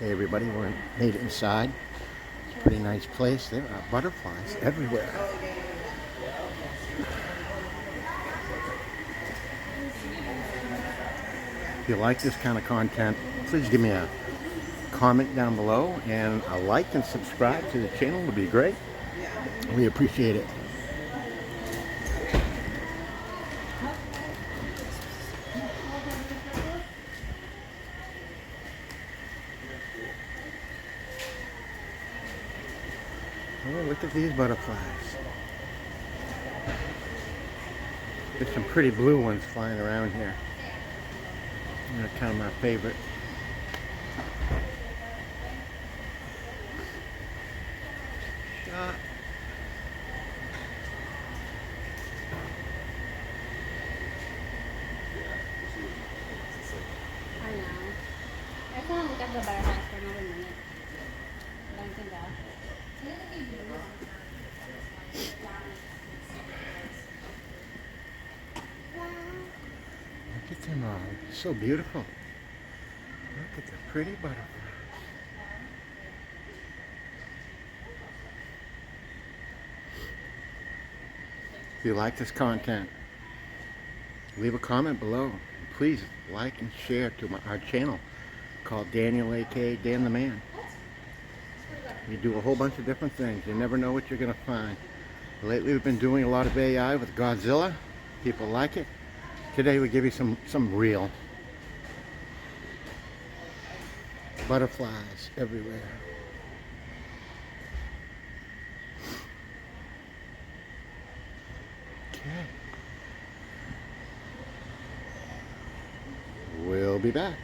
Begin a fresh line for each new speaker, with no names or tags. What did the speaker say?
Hey everybody, we're made it inside. Pretty nice place. There are butterflies everywhere. If you like this kind of content, please give me a comment down below, and a like and subscribe to the channel would be great. We appreciate it. Oh, look at these butterflies. There's some pretty blue ones flying around here. They're kind of my favorite.
I know. I can look at the butterflies for another minute. Don't think that.
Look at them all. So beautiful. Look at the pretty butterflies. If you like this content, leave a comment below. Please like and share to our channel called Daniel, aka Dan the Man. We do a whole bunch of different things. You never know what you're going to find. Lately we've been doing a lot of AI with Godzilla. People like it. Today we give you some real butterflies everywhere. Okay. We'll be back.